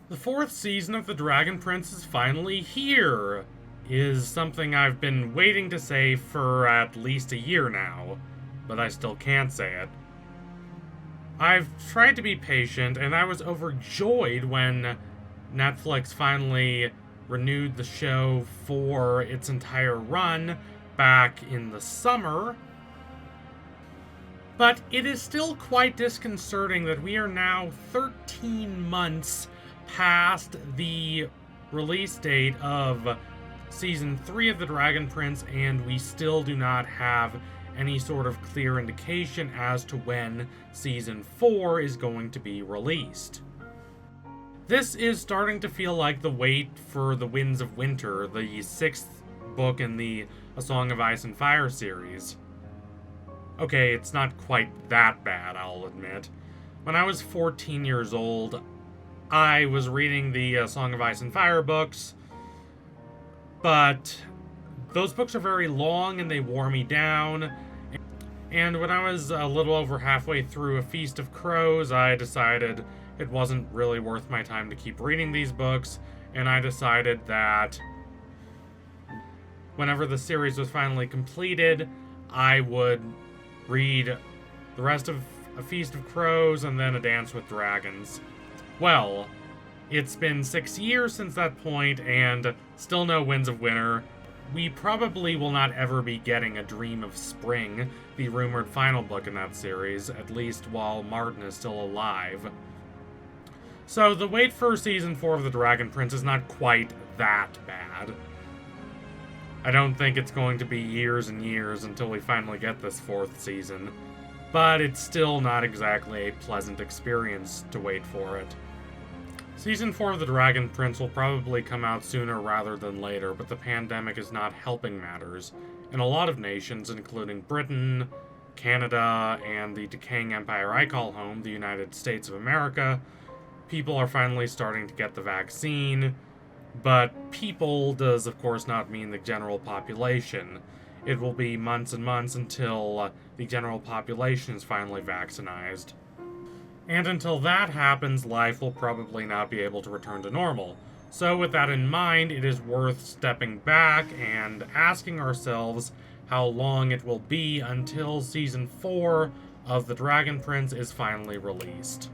The fourth season of The Dragon Prince is finally here, is something I've been waiting to say for at least a year now, but I still can't say it. I've tried to be patient, and I was overjoyed when Netflix finally renewed the show for its entire run back in the summer. But it is still quite disconcerting that we are now 13 months past the release date of Season 3 of The Dragon Prince, and we still do not have any sort of clear indication as to when Season 4 is going to be released. This is starting to feel like the wait for The Winds of Winter, the 6th book in the A Song of Ice and Fire series. Okay, it's not quite that bad, I'll admit. When I was 14 years old, I was reading the Song of Ice and Fire books, but those books are very long and they wore me down. And when I was a little over halfway through A Feast of Crows, I decided it wasn't really worth my time to keep reading these books, and I decided that whenever the series was finally completed, I would read the rest of A Feast of Crows and then A Dance with Dragons. Well, it's been 6 years since that point, and still no Winds of Winter. We probably will not ever be getting A Dream of Spring, the rumored final book in that series, at least while Martin is still alive. So the wait for Season 4 of The Dragon Prince is not quite that bad. I don't think it's going to be years and years until we finally get this 4th season, but it's still not exactly a pleasant experience to wait for it. Season 4 of The Dragon Prince will probably come out sooner rather than later, but the pandemic is not helping matters. In a lot of nations, including Britain, Canada, and the decaying empire I call home, the United States of America, people are finally starting to get the vaccine. But people does, of course, not mean the general population. It will be months and months until the general population is finally vaccinated. And until that happens, life will probably not be able to return to normal. So with that in mind, it is worth stepping back and asking ourselves how long it will be until Season 4 of The Dragon Prince is finally released.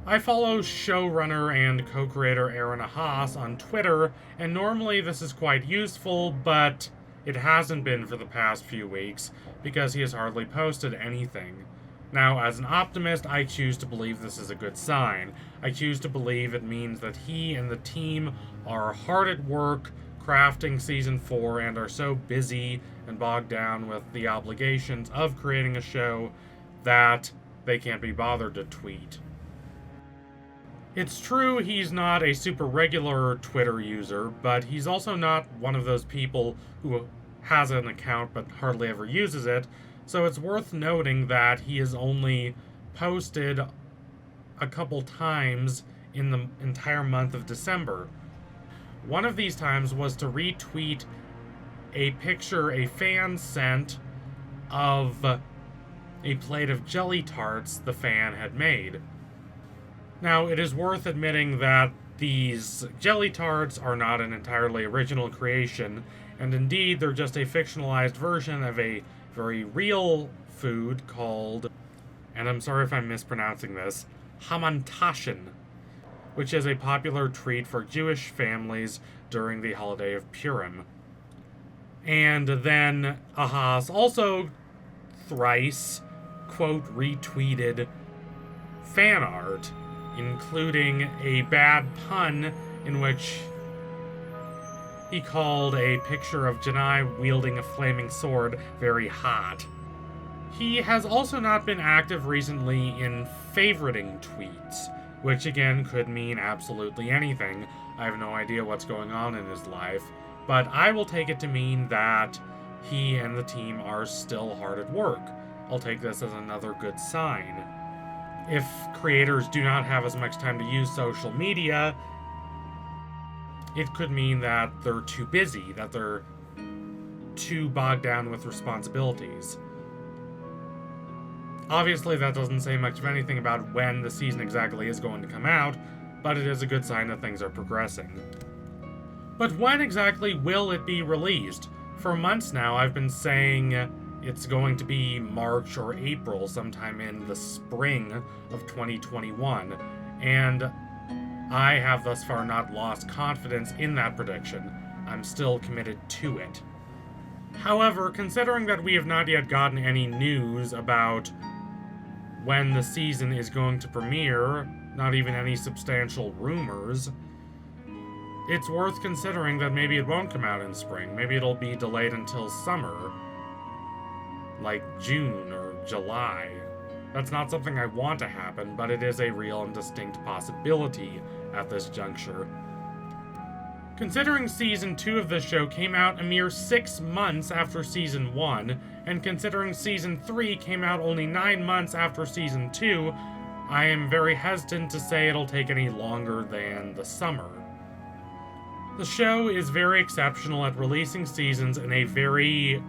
I follow showrunner and co-creator Aaron Haas on Twitter, and normally this is quite useful, but it hasn't been for the past few weeks, because he has hardly posted anything. Now, as an optimist, I choose to believe this is a good sign. I choose to believe it means that he and the team are hard at work crafting Season 4 and are so busy and bogged down with the obligations of creating a show that they can't be bothered to tweet. It's true he's not a super regular Twitter user, but he's also not one of those people who has an account but hardly ever uses it, so it's worth noting that he has only posted a couple times in the entire month of December. One of these times was to retweet a picture a fan sent of a plate of jelly tarts the fan had made. Now, it is worth admitting that these jelly tarts are not an entirely original creation, and indeed they're just a fictionalized version of a very real food called, and I'm sorry if I'm mispronouncing this, hamantaschen, which is a popular treat for Jewish families during the holiday of Purim. And then Ahas also thrice, quote, retweeted fan art, including a bad pun in which he called a picture of Janai wielding a flaming sword very hot. He has also not been active recently in favoriting tweets, which again could mean absolutely anything. I have no idea what's going on in his life, but I will take it to mean that he and the team are still hard at work. I'll take this as another good sign. If creators do not have as much time to use social media, it could mean that they're too busy, that they're too bogged down with responsibilities. Obviously, that doesn't say much of anything about when the season exactly is going to come out, but it is a good sign that things are progressing. But when exactly will it be released? For months now, I've been saying it's going to be March or April, sometime in the spring of 2021, and I have thus far not lost confidence in that prediction. I'm still committed to it. However, considering that we have not yet gotten any news about when the season is going to premiere, not even any substantial rumors, it's worth considering that maybe it won't come out in spring. Maybe it'll be delayed until summer, like June or July. That's not something I want to happen, but it is a real and distinct possibility at this juncture. Considering Season 2 of this show came out a mere 6 months after Season 1, and considering Season 3 came out only 9 months after Season 2, I am very hesitant to say it'll take any longer than the summer. The show is very exceptional at releasing seasons in a very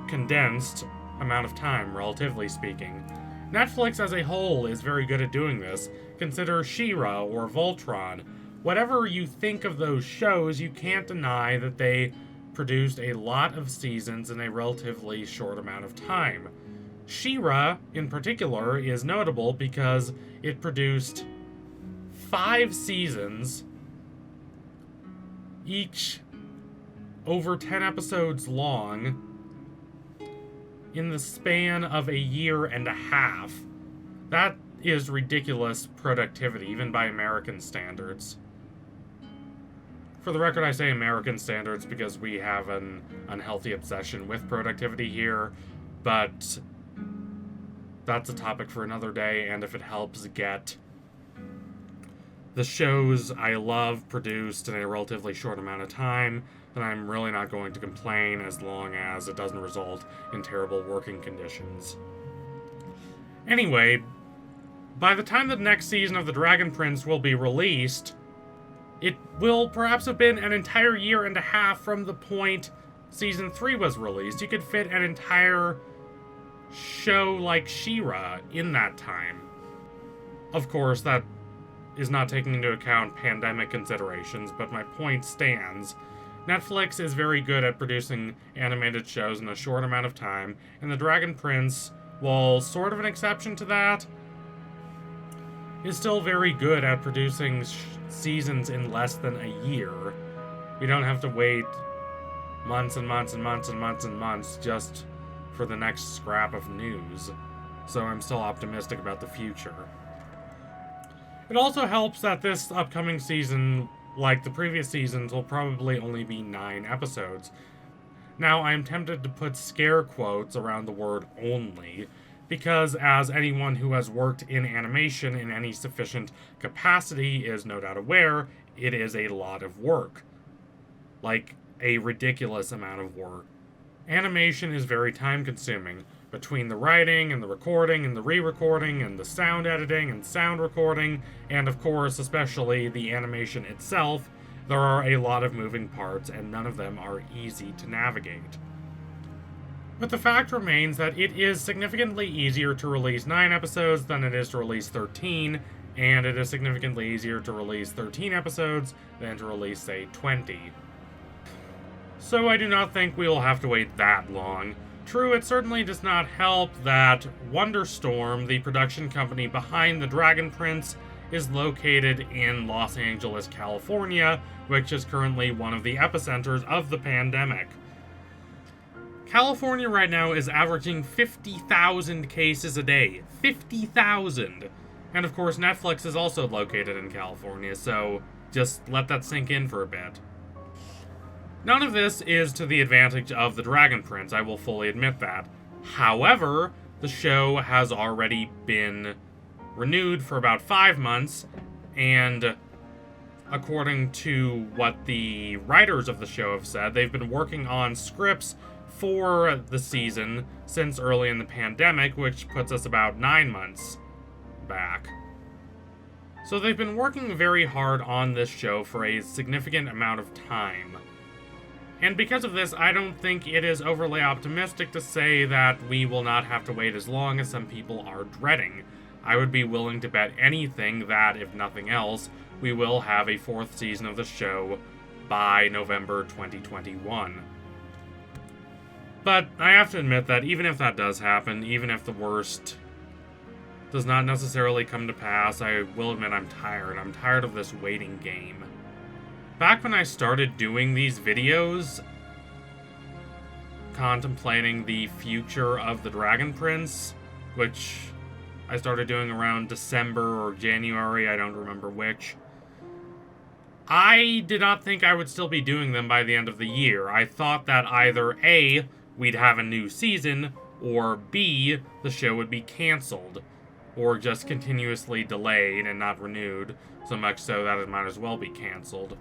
condensed amount of time, relatively speaking. Netflix as a whole is very good at doing this. Consider She-Ra or Voltron. Whatever you think of those shows, you can't deny that they produced a lot of seasons in a relatively short amount of time. She-Ra, in particular, is notable because it produced 5 seasons, each over 10 episodes long, in the span of a year and a half. That is ridiculous productivity, even by American standards. For the record, I say American standards because we have an unhealthy obsession with productivity here, but that's a topic for another day, and if it helps get the shows I love produced in a relatively short amount of time, then I'm really not going to complain as long as it doesn't result in terrible working conditions. Anyway, by the time the next season of The Dragon Prince will be released, it will perhaps have been an entire year and a half from the point Season 3 was released. You could fit an entire show like She-Ra in that time. Of course, that is not taking into account pandemic considerations, but my point stands. Netflix is very good at producing animated shows in a short amount of time, and The Dragon Prince, while sort of an exception to that, is still very good at producing seasons in less than a year. We don't have to wait months and months and months and months and months just for the next scrap of news, so I'm still optimistic about the future. It also helps that this upcoming season, like the previous seasons, will probably only be 9 episodes. Now, I'm tempted to put scare quotes around the word only, because as anyone who has worked in animation in any sufficient capacity is no doubt aware, it is a lot of work. Like, a ridiculous amount of work. Animation is very time-consuming. Between the writing and the recording and the re-recording and the sound editing and sound recording, and of course, especially the animation itself, there are a lot of moving parts, and none of them are easy to navigate. But the fact remains that it is significantly easier to release 9 episodes than it is to release 13, and it is significantly easier to release 13 episodes than to release, say, 20. So I do not think we will have to wait that long. True, it certainly does not help that Wonderstorm, the production company behind The Dragon Prince, is located in Los Angeles, California, which is currently one of the epicenters of the pandemic. California right now is averaging 50,000 cases a day. 50,000! And of course, Netflix is also located in California, so just let that sink in for a bit. None of this is to the advantage of The Dragon Prince, I will fully admit that. However, the show has already been renewed for about 5 months, and according to what the writers of the show have said, they've been working on scripts for the season since early in the pandemic, which puts us about 9 months back. So they've been working very hard on this show for a significant amount of time. And because of this, I don't think it is overly optimistic to say that we will not have to wait as long as some people are dreading. I would be willing to bet anything that, if nothing else, we will have a 4th season of the show by November 2021. But I have to admit that even if that does happen, even if the worst does not necessarily come to pass, I will admit I'm tired. I'm tired of this waiting game. Back when I started doing these videos, contemplating the future of the Dragon Prince, which I started doing around December or January, I don't remember which, I did not think I would still be doing them by the end of the year. I thought that either A, we'd have a new season, or B, the show would be cancelled, or just continuously delayed and not renewed, so much so that it might as well be cancelled.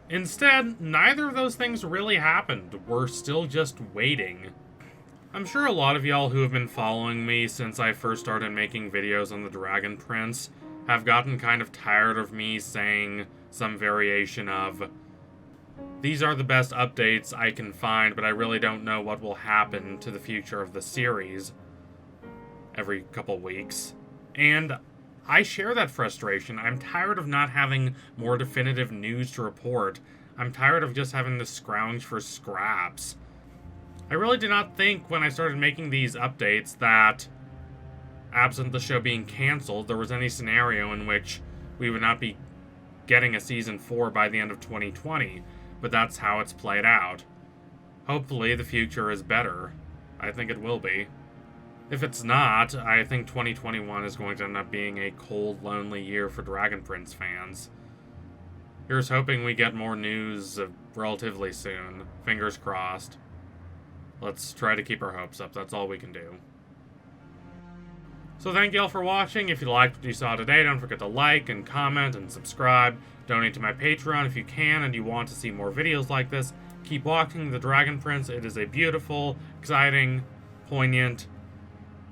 Instead, neither of those things really happened. We're still just waiting. I'm sure a lot of y'all who have been following me since I first started making videos on the Dragon Prince have gotten kind of tired of me saying some variation of, these are the best updates I can find, but I really don't know what will happen to the future of the series every couple weeks. And I share that frustration. I'm tired of not having more definitive news to report. I'm tired of just having to scrounge for scraps. I really did not think when I started making these updates that, absent the show being cancelled, there was any scenario in which we would not be getting a Season 4 by the end of 2020, but that's how it's played out. Hopefully the future is better. I think it will be. If it's not, I think 2021 is going to end up being a cold, lonely year for Dragon Prince fans. Here's hoping we get more news relatively soon. Fingers crossed. Let's try to keep our hopes up. That's all we can do. So thank you all for watching. If you liked what you saw today, don't forget to like and comment and subscribe. Donate to my Patreon if you can and you want to see more videos like this. Keep watching The Dragon Prince. It is a beautiful, exciting, poignant,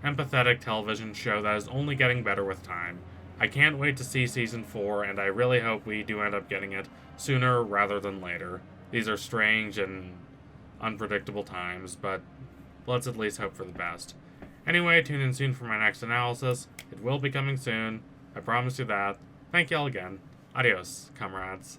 empathetic television show that is only getting better with time. I can't wait to see Season 4, and I really hope we do end up getting it sooner rather than later. These are strange and unpredictable times, but let's at least hope for the best. Anyway, tune in soon for my next analysis. It will be coming soon. I promise you that. Thank y'all again. Adios, comrades.